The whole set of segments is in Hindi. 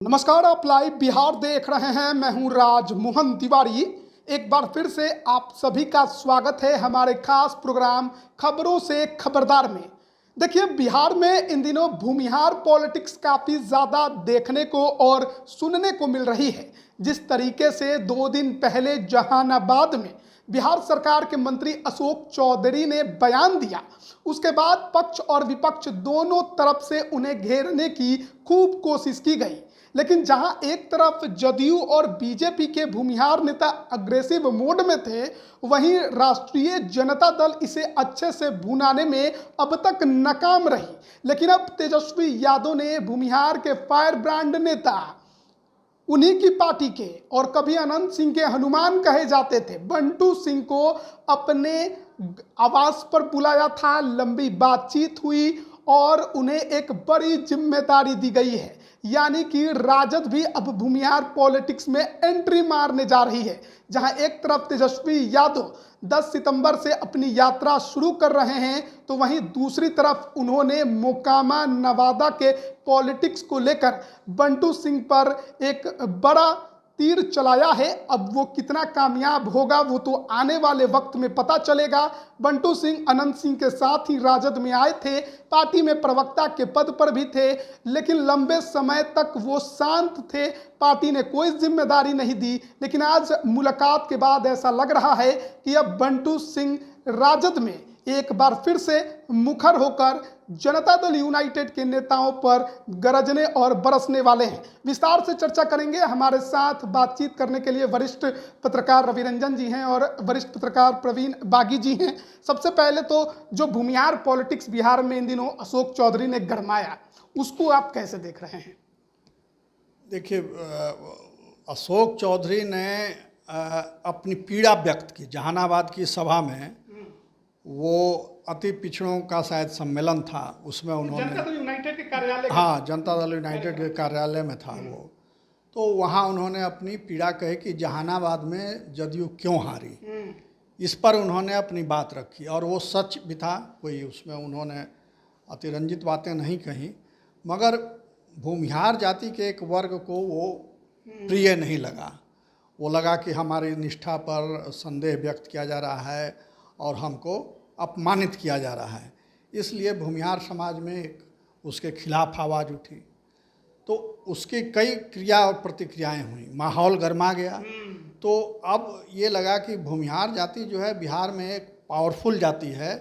नमस्कार, आप लाइव बिहार देख रहे हैं। मैं हूं राजमोहन तिवारी। एक बार फिर से आप सभी का स्वागत है हमारे खास प्रोग्राम खबरों से खबरदार में। देखिए, बिहार में इन दिनों भूमिहार पॉलिटिक्स काफ़ी ज़्यादा देखने को और सुनने को मिल रही है। जिस तरीके से 2 दिन पहले जहानाबाद में बिहार सरकार के मंत्री अशोक चौधरी ने बयान दिया, उसके बाद पक्ष और विपक्ष दोनों तरफ से उन्हें घेरने की खूब कोशिश की गई। लेकिन जहां एक तरफ जदयू और बीजेपी के भूमिहार नेता अग्रेसिव मोड में थे, वहीं राष्ट्रीय जनता दल इसे अच्छे से भुनाने में अब तक नाकाम रही। लेकिन अब तेजस्वी यादव ने भूमिहार के फायर ब्रांड नेता, उन्हीं की पार्टी के और कभी अनंत सिंह के हनुमान कहे जाते थे बंटू सिंह को अपने आवास पर बुलाया था। लंबी बातचीत हुई और उन्हें एक बड़ी जिम्मेदारी दी गई है, यानी कि राजद भी अब भूमिहार पॉलिटिक्स में एंट्री मारने जा रही है। जहां एक तरफ तेजस्वी यादव 10 सितंबर से अपनी यात्रा शुरू कर रहे हैं, तो वहीं दूसरी तरफ उन्होंने मोकामा नवादा के पॉलिटिक्स को लेकर बंटू सिंह पर एक बड़ा तीर चलाया है। अब वो कितना कामयाब होगा वो तो आने वाले वक्त में पता चलेगा। बंटू सिंह अनंत सिंह के साथ ही राजद में आए थे, पार्टी में प्रवक्ता के पद पर भी थे, लेकिन लंबे समय तक वो शांत थे, पार्टी ने कोई जिम्मेदारी नहीं दी। लेकिन आज मुलाकात के बाद ऐसा लग रहा है कि अब बंटू सिंह राजद में एक बार फिर से मुखर होकर जनता दल यूनाइटेड के नेताओं पर गरजने और बरसने वाले हैं। विस्तार से चर्चा करेंगे। हमारे साथ बातचीत करने के लिए वरिष्ठ पत्रकार रवि रंजन जी हैं और वरिष्ठ पत्रकार प्रवीण बागी जी हैं। सबसे पहले तो जो भूमिहार पॉलिटिक्स बिहार में इन दिनों अशोक चौधरी ने गरमाया, उसको आप कैसे देख रहे हैं? देखिए, अशोक चौधरी ने अपनी पीड़ा व्यक्त की जहानाबाद की सभा में। वो अति पिछड़ों का शायद सम्मेलन था, उसमें उन्होंने जनता दल यूनाइटेड के कार्यालय, हाँ, जनता दल यूनाइटेड के कार्यालय में था वो। तो वहाँ उन्होंने अपनी पीड़ा कही कि जहानाबाद में जदयू क्यों हारी, इस पर उन्होंने अपनी बात रखी और वो सच भी था। कोई उसमें उन्होंने अतिरंजित बातें नहीं कहीं, मगर भूमिहार जाति के एक वर्ग को वो प्रिय नहीं लगा। वो लगा कि हमारी निष्ठा पर संदेह व्यक्त किया जा रहा है और हमको अपमानित किया जा रहा है, इसलिए भूमिहार समाज में एक उसके खिलाफ आवाज़ उठी। तो उसकी कई क्रिया और प्रतिक्रियाएं हुई, माहौल गर्मा गया। तो अब ये लगा कि भूमिहार जाति जो है बिहार में एक पावरफुल जाति है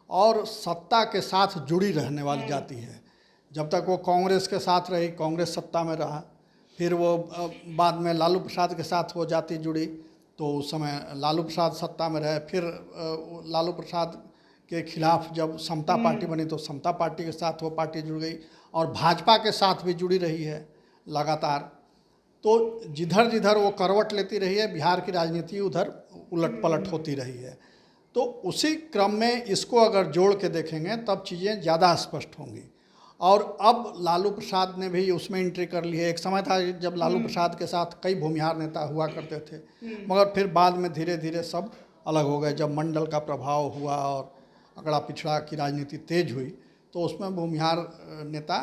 और सत्ता के साथ जुड़ी रहने वाली जाति है। जब तक वो कांग्रेस के साथ रही, कांग्रेस सत्ता में रहा, फिर वो बाद में लालू प्रसाद के साथ वो जाति जुड़ी, तो उस समय लालू प्रसाद सत्ता में रहे। फिर लालू प्रसाद के खिलाफ जब समता पार्टी बनी तो समता पार्टी के साथ वो पार्टी जुड़ गई और भाजपा के साथ भी जुड़ी रही है लगातार। तो जिधर जिधर वो करवट लेती रही है, बिहार की राजनीति उधर उलट पलट होती रही है। तो उसी क्रम में इसको अगर जोड़ के देखेंगे तब चीज़ें ज़्यादा स्पष्ट होंगी। और अब लालू प्रसाद ने भी उसमें एंट्री कर ली है। एक समय था जब लालू प्रसाद के साथ कई भूमिहार नेता हुआ करते थे, मगर फिर बाद में धीरे धीरे सब अलग हो गए। जब मंडल का प्रभाव हुआ और अगड़ा पिछड़ा की राजनीति तेज हुई, तो उसमें भूमिहार नेता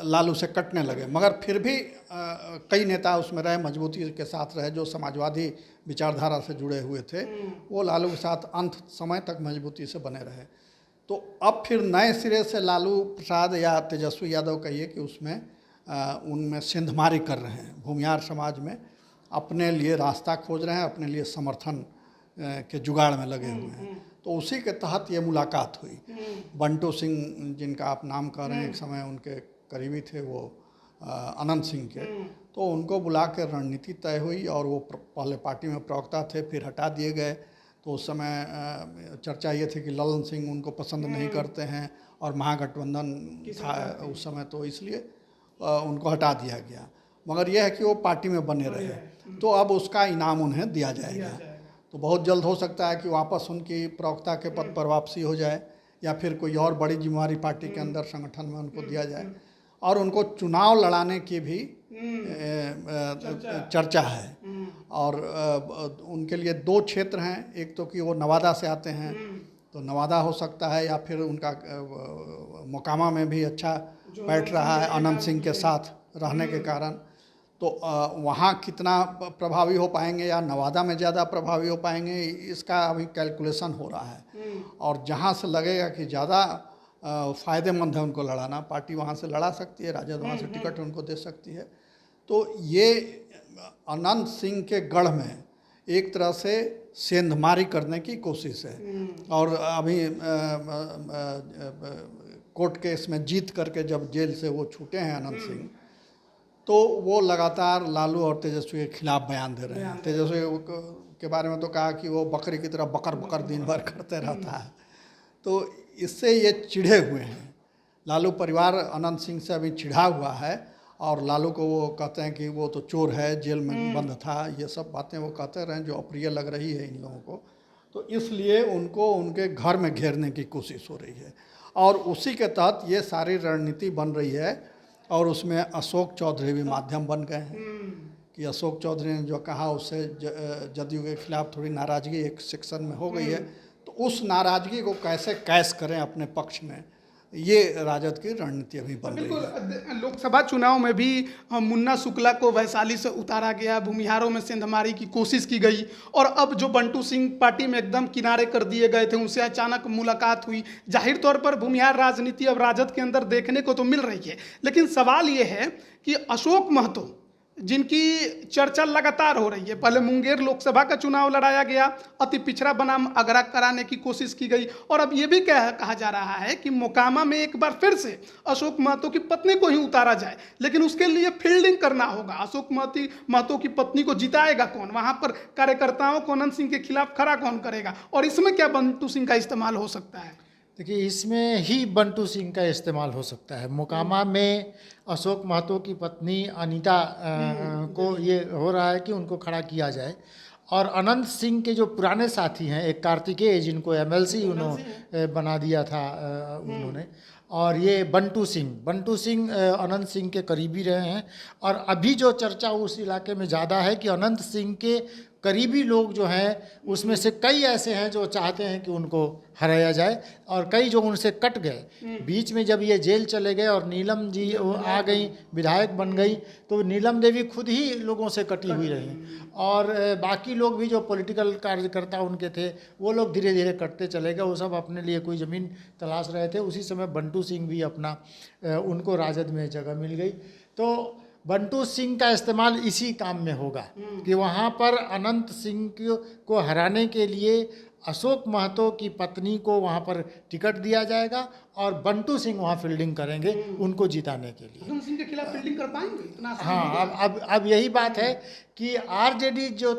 लालू से कटने लगे। मगर फिर भी कई नेता उसमें रहे, मजबूती के साथ रहे, जो समाजवादी विचारधारा से जुड़े हुए थे, वो लालू के साथ अंत समय तक मजबूती से बने रहे। तो अब फिर नए सिरे से लालू प्रसाद या तेजस्वी यादव कहिए कि उसमें उनमें सेंधमारी कर रहे हैं, भूमिहार समाज में अपने लिए रास्ता खोज रहे हैं, अपने लिए समर्थन के जुगाड़ में लगे हुए हैं। तो उसी के तहत ये मुलाकात हुई। बंटू सिंह, जिनका आप नाम कर रहे हैं, एक समय उनके करीबी थे वो अनंत सिंह के, तो उनको बुला कर रणनीति तय हुई और वो पहले पार्टी में प्रवक्ता थे, फिर हटा दिए गए। तो उस समय चर्चा ये थी कि ललन सिंह उनको पसंद नहीं करते हैं और महागठबंधन था उस समय, तो इसलिए उनको हटा दिया गया। मगर यह है कि वो पार्टी में बने रहे, तो अब उसका इनाम उन्हें दिया जाएगा। तो बहुत जल्द हो सकता है कि वापस उनकी प्रवक्ता के पद पर वापसी हो जाए या फिर कोई और बड़ी जिम्मेवारी पार्टी के अंदर संगठन में उनको दिया जाए। और उनको चुनाव लड़ाने की भी चर्चा है। और उनके लिए 2 क्षेत्र हैं, एक तो कि वो नवादा से आते हैं, तो नवादा हो सकता है, या फिर उनका मोकामा में भी अच्छा बैठ रहा है अनंत सिंह के साथ रहने के कारण, तो वहाँ कितना प्रभावी हो पाएंगे या नवादा में ज़्यादा प्रभावी हो पाएंगे, इसका अभी कैलकुलेशन हो रहा है। और जहाँ से लगेगा कि ज़्यादा फ़ायदेमंद है उनको लड़ाना, पार्टी वहाँ से लड़ा सकती है, राजद वहाँ से टिकट उनको दे सकती है। तो ये अनंत सिंह के गढ़ में एक तरह से सेंधमारी करने की कोशिश है। और अभी कोर्ट केस में जीत करके जब जेल से वो छूटे हैं अनंत सिंह, तो वो लगातार लालू और तेजस्वी के खिलाफ बयान दे रहे हैं। तेजस्वी के बारे में तो कहा कि वो बकरी की तरह बकर बकर दिन भर करते रहता है। तो इससे ये चिढ़े हुए हैं। लालू परिवार अनंत सिंह से अभी चिढ़ा हुआ है और लालू को वो कहते हैं कि वो तो चोर है, जेल में बंद था, ये सब बातें वो कहते रहे जो अप्रिय लग रही है इन लोगों को। तो इसलिए उनको उनके घर में घेरने की कोशिश हो रही है और उसी के तहत ये सारी रणनीति बन रही है। और उसमें अशोक चौधरी भी माध्यम बन गए हैं कि अशोक चौधरी ने जो कहा उससे जदयू के खिलाफ थोड़ी नाराज़गी एक सेक्शन में हो गई है, तो उस नाराज़गी को कैसे कैश करें अपने पक्ष में, ये राजद की रणनीति अभी बन रही है। बिल्कुल, लोकसभा चुनाव में भी मुन्ना शुक्ला को वैशाली से उतारा गया, भूमिहारों में सेंधमारी की कोशिश की गई और अब जो बंटू सिंह पार्टी में एकदम किनारे कर दिए गए थे, उनसे अचानक मुलाकात हुई। जाहिर तौर पर भूमिहार राजनीति अब राजद के अंदर देखने को तो मिल रही है, लेकिन सवाल ये है कि अशोक महतो जिनकी चर्चा लगातार हो रही है, पहले मुंगेर लोकसभा का चुनाव लड़ाया गया, अति पिछड़ा बनाम आगरा कराने की कोशिश की गई और अब ये भी कहा जा रहा है कि मोकामा में एक बार फिर से अशोक महतो की पत्नी को ही उतारा जाए, लेकिन उसके लिए फील्डिंग करना होगा। अशोक महतो की पत्नी को जिताएगा कौन, वहां पर कार्यकर्ताओं को अनंत सिंह के खिलाफ खड़ा कौन करेगा और इसमें क्या बंटू सिंह का इस्तेमाल हो सकता है? देखिए, इसमें ही बंटू सिंह का इस्तेमाल हो सकता है। मोकामा में अशोक महतो की पत्नी अनीता को ये हो रहा है कि उनको खड़ा किया जाए और अनंत सिंह के जो पुराने साथी हैं, एक कार्तिकेय जिनको एमएलसी उन्होंने बना दिया था उन्होंने, और ये बंटू सिंह अनंत सिंह के करीबी रहे हैं। और अभी जो चर्चा उस इलाके में ज़्यादा है कि अनंत सिंह के करीबी लोग जो हैं उसमें से कई ऐसे हैं जो चाहते हैं कि उनको हराया जाए और कई जो उनसे कट गए। बीच में जब ये जेल चले गए और नीलम जी आ गई, विधायक बन गई, तो नीलम देवी खुद ही लोगों से कटी हुई रही और बाकी लोग भी जो पॉलिटिकल कार्यकर्ता उनके थे वो लोग धीरे धीरे कटते चले गए। वो सब अपने लिए कोई ज़मीन तलाश रहे थे। उसी समय बंटू सिंह भी अपना उनको राजद में जगह मिल गई। तो बंटू सिंह का इस्तेमाल इसी काम में होगा कि वहाँ पर अनंत सिंह को हराने के लिए अशोक महतो की पत्नी को वहाँ पर टिकट दिया जाएगा और बंटू सिंह वहाँ फील्डिंग करेंगे उनको जिताने के लिए। अनंत सिंह के खिलाफ फील्डिंग कर पाएंगे इतना? हाँ, अब यही बात है कि आरजेडी जो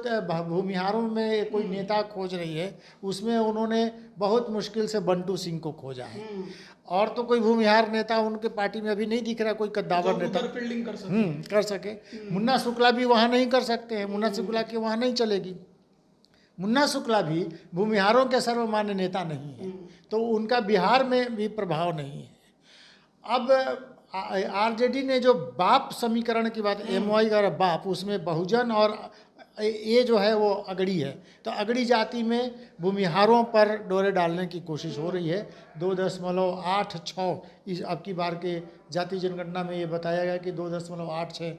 भूमिहारों में कोई नेता खोज रही है उसमें उन्होंने बहुत मुश्किल से बंटू सिंह को खोजा है और तो कोई भूमिहार नेता उनके पार्टी में अभी नहीं दिख रहा, कोई कद्दावर नेता फील्डिंग कर सके। मुन्ना शुक्ला भी वहाँ नहीं कर सकते हैं, मुन्ना शुक्ला की वहाँ नहीं चलेगी। मुन्ना शुक्ला भी भूमिहारों के सर्वमान्य नेता नहीं है, तो उनका बिहार में भी प्रभाव नहीं है। अब आरजेडी ने जो बाप समीकरण की बात, एमवाई का बाप, उसमें बहुजन और ये जो है वो अगड़ी है, तो अगड़ी जाति में भूमिहारों पर डोरे डालने की कोशिश हो रही है। 2.86 इस अब की बार के जाति जनगणना में ये बताया गया कि 2.86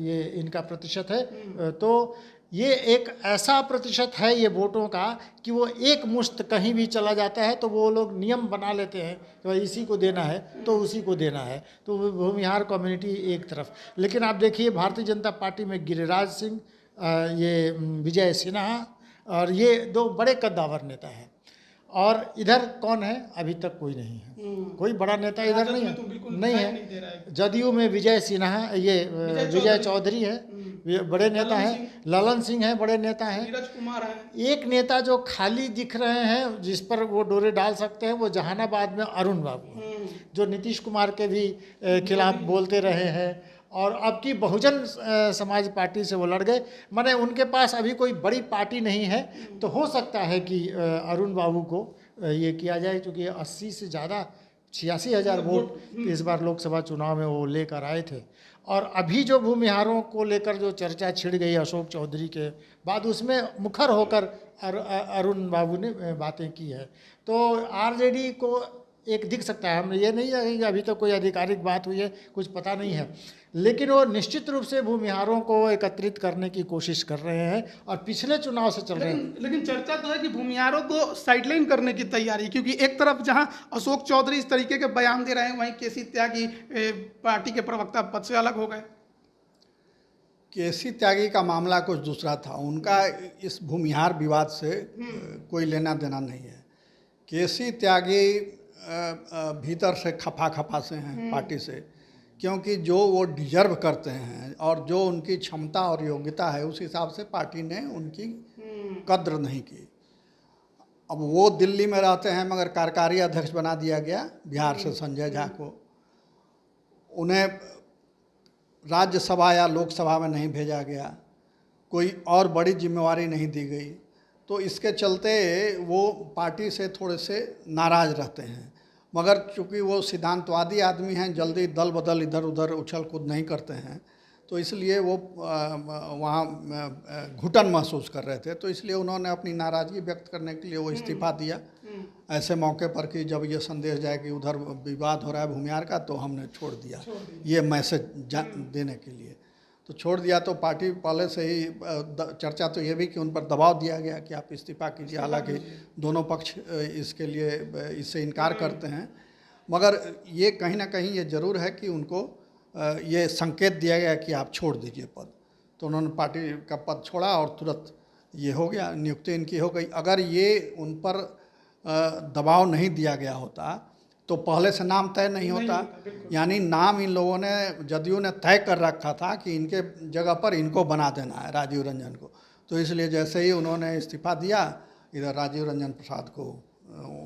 ये इनका प्रतिशत है। तो ये एक ऐसा प्रतिशत है ये वोटों का कि वो एक मुश्त कहीं भी चला जाता है तो वो लोग नियम बना लेते हैं कि भाई इसी को देना है तो उसी को देना है, तो भूमिहार कम्युनिटी एक तरफ। लेकिन आप देखिए भारतीय जनता पार्टी में गिरिराज सिंह, ये विजय सिन्हा और ये दो बड़े कद्दावर नेता हैं और इधर कौन है? अभी तक कोई नहीं है, कोई बड़ा नेता इधर नहीं है। जदयू में विजय सिन्हा, ये विजय चौधरी है, बड़े नेता हैं। ललन सिंह हैं, बड़े नेता हैं। नीरज कुमार है। एक नेता जो खाली दिख रहे हैं जिस पर वो डोरे डाल सकते हैं वो जहानाबाद में अरुण बाबू हैं, जो नीतीश कुमार के भी खिलाफ बोलते रहे हैं और अब की बहुजन समाज पार्टी से वो लड़ गए। माने उनके पास अभी कोई बड़ी पार्टी नहीं है, तो हो सकता है कि अरुण बाबू को ये किया जाए, क्योंकि 80 से ज़्यादा 86,000 वोट इस बार लोकसभा चुनाव में वो लेकर आए थे। और अभी जो भूमिहारों को लेकर जो चर्चा छिड़ गई अशोक चौधरी के बाद, उसमें मुखर होकर अरुण बाबू ने बातें की है। तो आरजेडी को एक दिख सकता है। हम ये नहीं कहेंगे अभी तो कोई आधिकारिक बात हुई है, कुछ पता नहीं है, लेकिन वो निश्चित रूप से भूमिहारों को एकत्रित करने की कोशिश कर रहे हैं और पिछले चुनाव से चल रहे हैं। लेकिन चर्चा तो है कि भूमिहारों को साइडलाइन करने की तैयारी, क्योंकि एक तरफ जहां अशोक चौधरी इस तरीके के बयान दे रहे हैं, वहीं केसी त्यागी पार्टी के प्रवक्ता पद से अलग हो गए। केसी त्यागी का मामला कुछ दूसरा था, उनका इस भूमिहार विवाद से कोई लेना देना नहीं है। केसी त्यागी भीतर से खफा से हैं पार्टी से, क्योंकि जो वो डिजर्व करते हैं और जो उनकी क्षमता और योग्यता है उस हिसाब से पार्टी ने उनकी कद्र नहीं की। अब वो दिल्ली में रहते हैं मगर कार्यकारी अध्यक्ष बना दिया गया बिहार से संजय झा को, उन्हें राज्यसभा या लोकसभा में नहीं भेजा गया, कोई और बड़ी जिम्मेवारी नहीं दी गई, तो इसके चलते वो पार्टी से थोड़े से नाराज़ रहते हैं। मगर चूँकि वो सिद्धांतवादी आदमी हैं, जल्दी दल बदल इधर उधर उछल कूद नहीं करते हैं, तो इसलिए वो वहाँ घुटन महसूस कर रहे थे, तो इसलिए उन्होंने अपनी नाराज़गी व्यक्त करने के लिए वो इस्तीफ़ा दिया ऐसे मौके पर कि जब ये संदेश जाए कि उधर विवाद हो रहा है भूमिहार का, तो हमने छोड़ दिया ये मैसेज देने के लिए। तो छोड़ दिया तो पार्टी पहले से ही चर्चा तो ये भी कि उन पर दबाव दिया गया कि आप इस्तीफ़ा कीजिए, हालांकि दोनों पक्ष इसके लिए इससे इनकार करते हैं, मगर ये कहीं ना कहीं ये ज़रूर है कि उनको ये संकेत दिया गया कि आप छोड़ दीजिए पद। तो उन्होंने पार्टी का पद छोड़ा और तुरंत ये हो गया, नियुक्ति इनकी हो गई। अगर ये उन पर दबाव नहीं दिया गया होता तो पहले से नाम तय नहीं होता, यानी नाम इन लोगों ने, जदयू ने तय कर रखा था कि इनके जगह पर इनको बना देना है, राजीव रंजन को। तो इसलिए जैसे ही उन्होंने इस्तीफा दिया, इधर राजीव रंजन प्रसाद को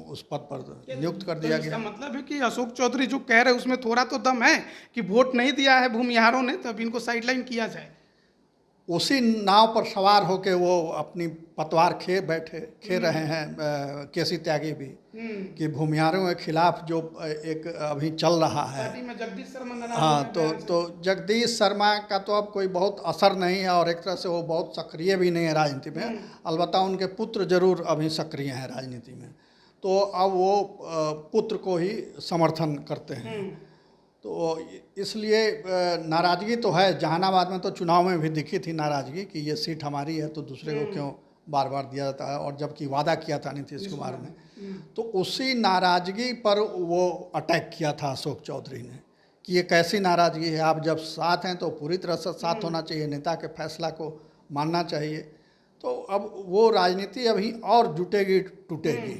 उस पद पर नियुक्त कर दिया गया। मतलब है कि अशोक चौधरी जो कह रहे हैं उसमें थोड़ा तो दम है कि वोट नहीं दिया है भूमिहारों ने, तब इनको साइडलाइन किया जाए। उसी नाव पर सवार होके वो अपनी पतवार खे रहे हैं केसी त्यागी भी, कि भूमिहारों के खिलाफ जो एक अभी चल रहा है। जगदीश शर्मा, हाँ, तो जगदीश शर्मा का तो अब कोई बहुत असर नहीं है और एक तरह से वो बहुत सक्रिय भी नहीं है राजनीति में, अलबत्ता उनके पुत्र जरूर अभी सक्रिय हैं राजनीति में, तो अब वो पुत्र को ही समर्थन करते हैं। तो इसलिए नाराज़गी तो है। जहानाबाद में तो चुनाव में भी दिखी थी नाराज़गी कि ये सीट हमारी है तो दूसरे को क्यों बार बार दिया जाता है, और जबकि वादा किया था नीतीश कुमार ने, तो उसी नाराज़गी पर वो अटैक किया था अशोक चौधरी ने कि ये कैसी नाराज़गी है, आप जब साथ हैं तो पूरी तरह से साथ होना चाहिए, नेता के फैसला को मानना चाहिए। तो अब वो राजनीति अभी और जुटेगी टूटेगी,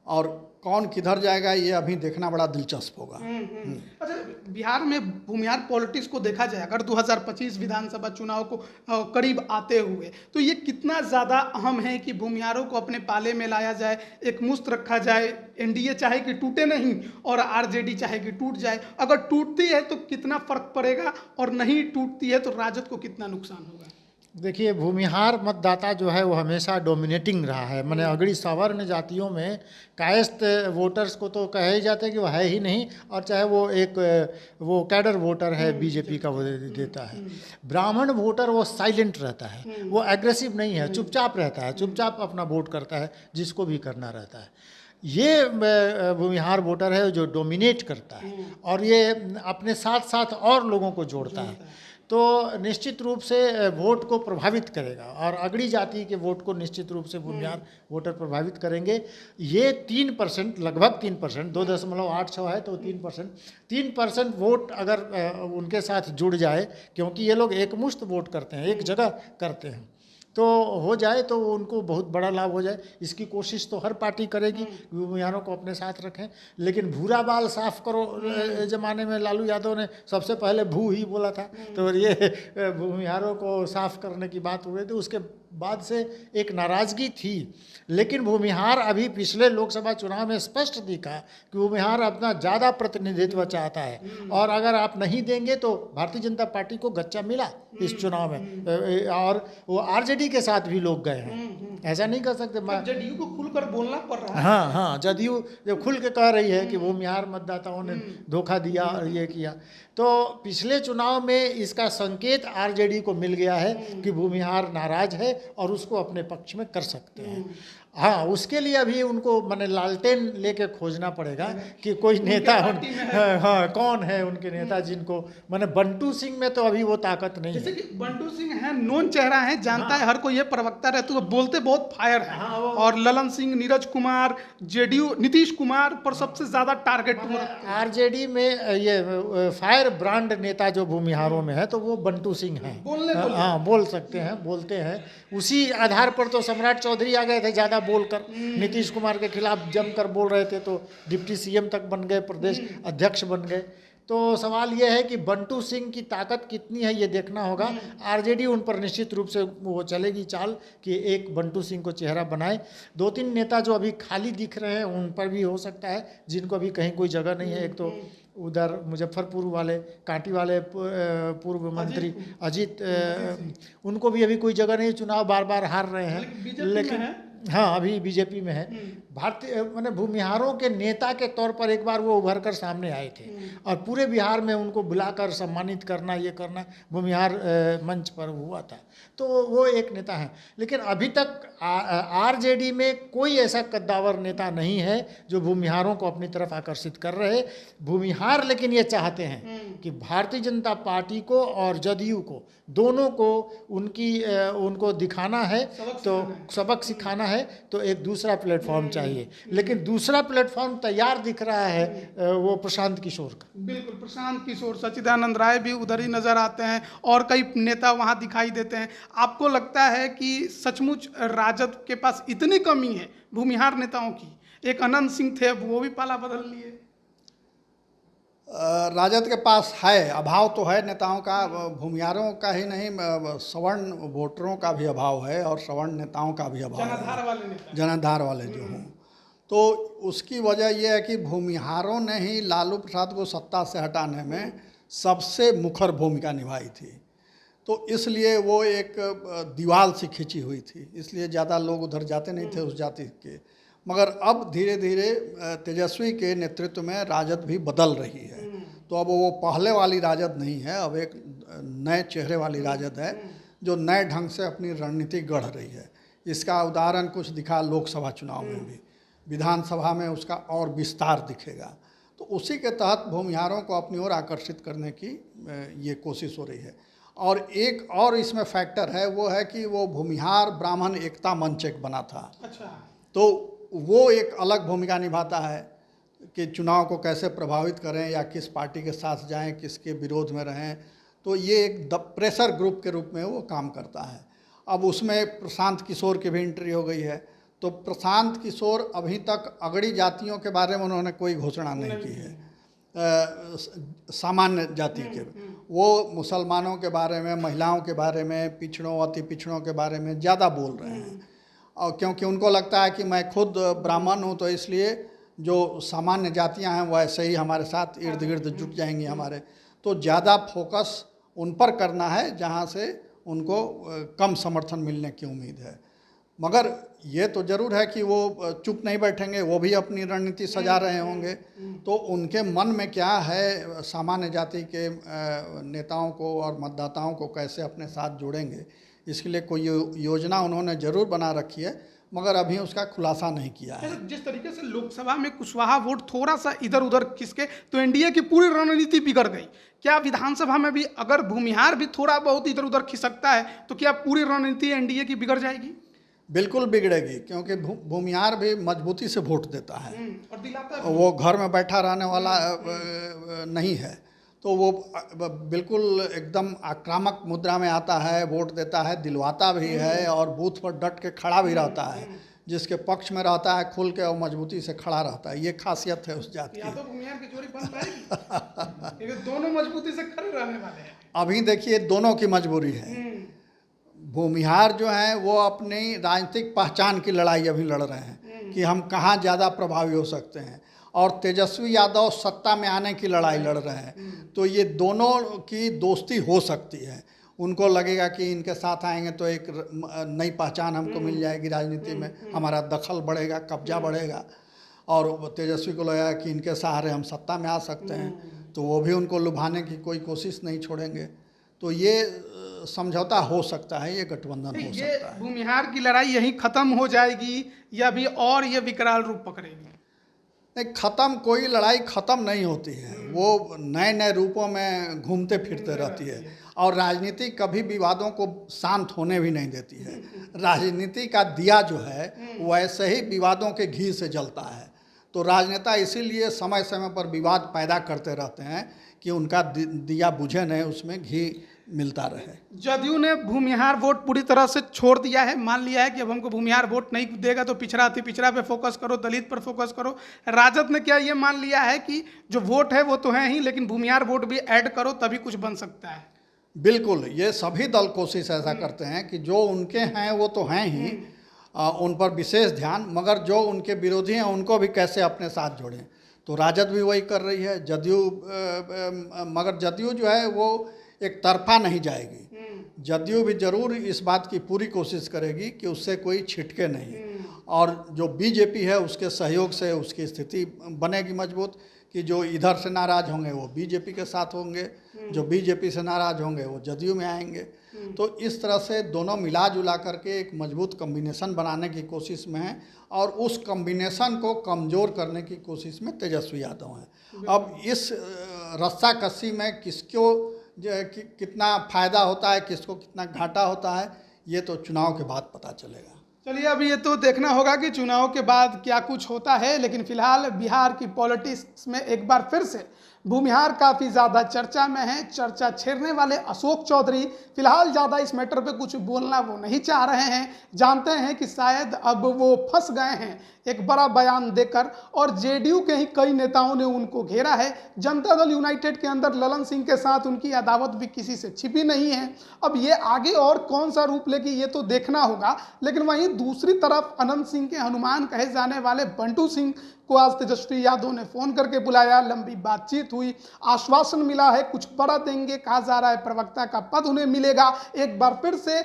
और कौन किधर जाएगा ये अभी देखना बड़ा दिलचस्प होगा। अच्छा, बिहार में भूमिहार पॉलिटिक्स को देखा जाए, अगर 2025 विधानसभा चुनाव को करीब आते हुए, तो ये कितना ज़्यादा अहम है कि भूमिहारों को अपने पाले में लाया जाए, एक मुश्त रखा जाए। एनडीए चाहे कि टूटे नहीं और आरजेडी चाहे कि टूट जाए। अगर टूटती है तो कितना फर्क पड़ेगा, और नहीं टूटती है तो राजद को कितना नुकसान होगा? देखिए, भूमिहार मतदाता जो है वो हमेशा डोमिनेटिंग रहा है। मैंने अगड़ी सवर्ण जातियों में कायस्थ वोटर्स को तो कहे ही जाते हैं कि वो है ही नहीं, और चाहे वो कैडर वोटर है बीजेपी का, वो देता है। ब्राह्मण वोटर वो साइलेंट रहता है, वो एग्रेसिव नहीं है, चुपचाप रहता है, चुपचाप अपना वोट करता है जिसको भी करना रहता है। ये भूमिहार वोटर है जो डोमिनेट करता है, और ये अपने साथ साथ और लोगों को जोड़ता है, तो निश्चित रूप से वोट को प्रभावित करेगा। और अगड़ी जाति के वोट को निश्चित रूप से भूमिहार वोटर प्रभावित करेंगे। ये 3%, लगभग 3%, 2.86 है तो 3% वोट अगर उनके साथ जुड़ जाए, क्योंकि ये लोग एकमुश्त वोट करते हैं, एक जगह करते हैं, तो हो जाए तो उनको बहुत बड़ा लाभ हो जाए। इसकी कोशिश तो हर पार्टी करेगी भूमिहारों को अपने साथ रखें, लेकिन भूरा बाल साफ करो ज़माने में लालू यादव ने सबसे पहले भू ही बोला था, तो ये भूमिहारों को साफ करने की बात हुई थी। उसके बाद से एक नाराज़गी थी, लेकिन भूमिहार अभी पिछले लोकसभा चुनाव में स्पष्ट दिखा कि भूमिहार अपना ज़्यादा प्रतिनिधित्व चाहता है, और अगर आप नहीं देंगे तो भारतीय जनता पार्टी को गच्चा मिला इस चुनाव में, और वो आरजेडी के साथ भी लोग गए हैं, ऐसा नहीं कर सकते। जदयू को खुलकर बोलना पड़ रहा है। हाँ, जदयू जब खुल के कह रही है कि भूमिहार मतदाताओं ने धोखा दिया और ये किया, तो पिछले चुनाव में इसका संकेत आरजेडी को मिल गया है कि भूमिहार नाराज है और उसको अपने पक्ष में कर सकते हैं। हाँ, उसके लिए अभी उनको माने लालटेन लेके खोजना पड़ेगा कि कोई नेता हाँ, कौन है उनके नेता जिनको माने बंटू सिंह में तो अभी वो ताकत नहीं जैसे है। कि बंटू सिंह है, नोन चेहरा है, जानता है हर कोई, ये प्रवक्ता रहते तो बोलते बहुत फायर है। हाँ, वो- और ललन सिंह, नीरज कुमार, जेडीयू नीतीश कुमार पर सबसे ज्यादा टारगेट वो रखते हैं। आरजेडी में ये फायर ब्रांड नेता जो भूमिहारों में है तो वो बंटू सिंह हैं। बोलने को हाँ, बोल सकते हैं, बोलते हैं। उसी आधार पर तो सम्राट चौधरी आ गए थे ज़्यादा बोलकर, नीतीश कुमार के खिलाफ जमकर बोल रहे थे तो डिप्टी सीएम तक बन गए, प्रदेश अध्यक्ष बन गए। तो सवाल ये है कि बंटू सिंह की ताकत कितनी है ये देखना होगा। आरजेडी उन पर निश्चित रूप से वो चलेगी चाल कि एक बंटू सिंह को चेहरा बनाए। 2-3 नेता जो अभी खाली दिख रहे हैं उन पर भी हो सकता है, जिनको अभी कहीं कोई जगह नहीं है। एक तो उधर मुजफ्फरपुर वाले कांटी वाले पूर्व मंत्री अजीत, उनको भी अभी कोई जगह नहीं, चुनाव बार बार हार रहे हैं, लेकिन हाँ अभी बीजेपी में है। भारतीय माने भूमिहारों के नेता के तौर पर एक बार वो उभर कर सामने आए थे और पूरे बिहार में उनको बुलाकर सम्मानित करना, ये करना भूमिहार मंच पर हुआ था। तो वो एक नेता है, लेकिन अभी तक आरजेडी में कोई ऐसा कद्दावर नेता नहीं है जो भूमिहारों को अपनी तरफ आकर्षित कर रहे। भूमिहार लेकिन ये चाहते हैं कि भारतीय जनता पार्टी को और जदयू को, दोनों को उनको दिखाना है, तो सबक सिखाना है, तो एक दूसरा प्लेटफॉर्म चाहिए। लेकिन दूसरा प्लेटफॉर्म तैयार दिख रहा है वो प्रशांत किशोर का। बिल्कुल, प्रशांत किशोर, सच्चिदानंद राय भी उधर ही नजर आते हैं और कई नेता वहां दिखाई देते हैं। आपको लगता है कि सचमुच राजद के पास इतनी कमी है भूमिहार नेताओं की? एक अनंत सिंह थे, वो भी पाला बदल लिए। राजद के पास है, अभाव तो है नेताओं का, भूमिहारों का ही नहीं, सवर्ण वोटरों का भी अभाव है और सवर्ण नेताओं का भी अभाव जनाधार है, वाले नेता। जनाधार वाले जो हों। तो उसकी वजह यह है कि भूमिहारों ने ही लालू प्रसाद को सत्ता से हटाने में सबसे मुखर भूमिका निभाई थी। तो इसलिए वो एक दीवार सी खिंची हुई थी, इसलिए ज़्यादा लोग उधर जाते नहीं थे उस जाति के। मगर अब धीरे धीरे तेजस्वी के नेतृत्व में राजद भी बदल रही है। तो अब वो पहले वाली राजद नहीं है, अब एक नए चेहरे वाली राजद है जो नए ढंग से अपनी रणनीति गढ़ रही है। इसका उदाहरण कुछ दिखा लोकसभा चुनाव में भी, विधानसभा में उसका और विस्तार दिखेगा। तो उसी के तहत भूमिहारों को अपनी ओर आकर्षित करने की ये कोशिश हो रही है। और एक और इसमें फैक्टर है, वो है कि वो भूमिहार ब्राह्मण एकता मंच एक बना था। अच्छा, तो वो एक अलग भूमिका निभाता है कि चुनाव को कैसे प्रभावित करें या किस पार्टी के साथ जाएं, किसके विरोध में रहें। तो ये एक प्रेशर ग्रुप के रूप में वो काम करता है। अब उसमें प्रशांत किशोर की भी एंट्री हो गई है। तो प्रशांत किशोर अभी तक अगड़ी जातियों के बारे में उन्होंने कोई घोषणा नहीं की है, सामान्य जाति के। वो मुसलमानों के बारे में, महिलाओं के बारे में, पिछड़ों अति पिछड़ों के बारे में ज़्यादा बोल रहे हैं। और क्योंकि उनको लगता है कि मैं खुद ब्राह्मण हूँ, तो इसलिए जो सामान्य जातियाँ हैं वो ऐसे ही हमारे साथ इर्द गिर्द जुट जाएंगी हमारे। तो ज़्यादा फोकस उन पर करना है जहाँ से उनको कम समर्थन मिलने की उम्मीद है। मगर ये तो ज़रूर है कि वो चुप नहीं बैठेंगे, वो भी अपनी रणनीति सजा रहे होंगे। तो उनके मन में क्या है, सामान्य जाति के नेताओं को और मतदाताओं को कैसे अपने साथ जोड़ेंगे, इसके लिए कोई योजना उन्होंने ज़रूर बना रखी है, मगर अभी उसका खुलासा नहीं किया है। जिस तरीके से लोकसभा में कुशवाहा वोट थोड़ा सा इधर उधर खिसके तो एनडीए की पूरी रणनीति बिगड़ गई। क्या विधानसभा में भी अगर भूमिहार भी थोड़ा बहुत इधर उधर खिसकता है तो क्या पूरी रणनीति एनडीए की बिगड़ जाएगी? बिल्कुल बिगड़ेगी, क्योंकि भूमिहार भी मजबूती से वोट देता है और दिलाता है। वो घर में बैठा रहने वाला नहीं है। तो वो बिल्कुल एकदम आक्रामक मुद्रा में आता है, वोट देता है, दिलवाता भी है और बूथ पर डट के खड़ा भी रहता है। जिसके पक्ष में रहता है खुल के और मजबूती से खड़ा रहता है। ये खासियत है उस जाति की। तो भूमिहार की जोड़ी बन पाएगी? दोनों मजबूती से खड़े रहने वाले हैं। अभी देखिए दोनों की मजबूरी है। भूमिहार जो हैं वो अपनी राजनीतिक पहचान की लड़ाई अभी लड़ रहे हैं कि हम कहाँ ज़्यादा प्रभावी हो सकते हैं, और तेजस्वी यादव सत्ता में आने की लड़ाई लड़ रहे हैं। तो ये दोनों की दोस्ती हो सकती है। उनको लगेगा कि इनके साथ आएंगे तो एक नई पहचान हमको मिल जाएगी राजनीति में, हमारा दखल बढ़ेगा, कब्जा बढ़ेगा। और तेजस्वी को लगेगा कि इनके सहारे हम सत्ता में आ सकते हैं, तो वो भी उनको लुभाने की कोई कोशिश नहीं छोड़ेंगे। तो ये समझौता हो सकता है, ये गठबंधन हो ये सकता है। भूमिहार की लड़ाई यहीं खत्म हो जाएगी या भी और ये विकराल रूप पकड़ेगी? नहीं, खत्म, कोई लड़ाई खत्म नहीं होती है, वो नए नए रूपों में घूमते फिरते रहती है। और राजनीति कभी विवादों को शांत होने भी नहीं देती है। राजनीति का दिया जो है वैसे ही विवादों के घी से जलता है। तो राजनेता इसीलिए समय समय पर विवाद पैदा करते रहते हैं कि उनका दिया बुझे नहीं, उसमें घी मिलता रहे। जदयू ने भूमिहार वोट पूरी तरह से छोड़ दिया है, मान लिया है कि अब हमको भूमिहार वोट नहीं देगा तो पिछड़ा अति पिछड़ा पे फोकस करो, दलित पर फोकस करो। राजद ने क्या ये मान लिया है कि जो वोट है वो तो है ही, लेकिन भूमिहार वोट भी ऐड करो तभी कुछ बन सकता है? बिल्कुल, ये सभी दल कोशिश ऐसा करते हैं कि जो उनके हैं वो तो हैं ही, उन पर विशेष ध्यान, मगर जो उनके विरोधी हैं उनको भी कैसे अपने साथ जोड़ें। तो राजद भी वही कर रही है, जदयू, मगर जदयू जो है वो एक तरफा नहीं जाएगी। जदयू भी जरूर इस बात की पूरी कोशिश करेगी कि उससे कोई छिटके नहीं, और जो बीजेपी है उसके सहयोग से उसकी स्थिति बनेगी मजबूत, कि जो इधर से नाराज होंगे वो बीजेपी के साथ होंगे, जो बीजेपी से नाराज होंगे वो जदयू में आएंगे। तो इस तरह से दोनों मिला जुला करके एक मजबूत कम्बिनेशन बनाने की कोशिश में है, और उस कम्बिनेशन को कमज़ोर करने की कोशिश में तेजस्वी यादव हैं। अब इस रस्साकसी में किसको कितना फ़ायदा होता है, किसको कितना घाटा होता है, ये तो चुनाव के बाद पता चलेगा। चलिए, अब ये तो देखना होगा कि चुनाव के बाद क्या कुछ होता है, लेकिन फिलहाल बिहार की पॉलिटिक्स में एक बार फिर से भूमिहार काफ़ी ज़्यादा चर्चा में है। चर्चा छेड़ने वाले अशोक चौधरी फिलहाल ज़्यादा इस मैटर पे कुछ बोलना वो नहीं चाह रहे हैं। जानते हैं कि शायद अब वो फंस गए हैं एक बड़ा बयान देकर, और जेडीयू के ही कई नेताओं ने उनको घेरा है। जनता दल यूनाइटेड के अंदर ललन सिंह के साथ उनकी अदावत भी किसी से छिपी नहीं है। अब ये आगे और कौन सा रूप लेगी ये तो देखना होगा। लेकिन वहीं दूसरी तरफ अनंत सिंह के हनुमान कहे जाने वाले बंटू सिंह को आज तेजस्वी यादव ने फोन करके बुलाया, लंबी बातचीत हुई, आश्वासन मिला है कुछ बड़ा देंगे, कहा जा रहा है प्रवक्ता का पद उन्हें मिलेगा। एक बार फिर से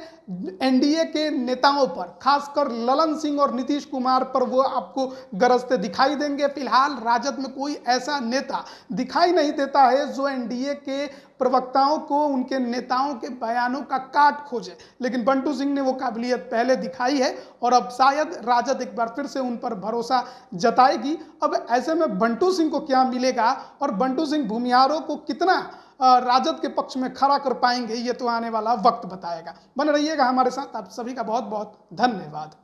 एनडीए के नेताओं पर, खासकर ललन सिंह और नीतीश कुमार पर वो आपको गरजते दिखाई देंगे। फिलहाल राजद में कोई ऐसा नेता दिखाई नहीं देता है जो एनडीए के प्रवक्ताओं को, उनके नेताओं के बयानों का काट खोजे, लेकिन बंटू सिंह ने वो काबिलियत पहले दिखाई है, और अब शायद राजद एक बार फिर से उन पर भरोसा जताएगी। अब ऐसे में बंटू सिंह को क्या मिलेगा और बंटू सिंह भूमिहारों को कितना राजद के पक्ष में खड़ा कर पाएंगे, ये तो आने वाला वक्त बताएगा। बने रहिएगा हमारे साथ। आप सभी का बहुत बहुत धन्यवाद।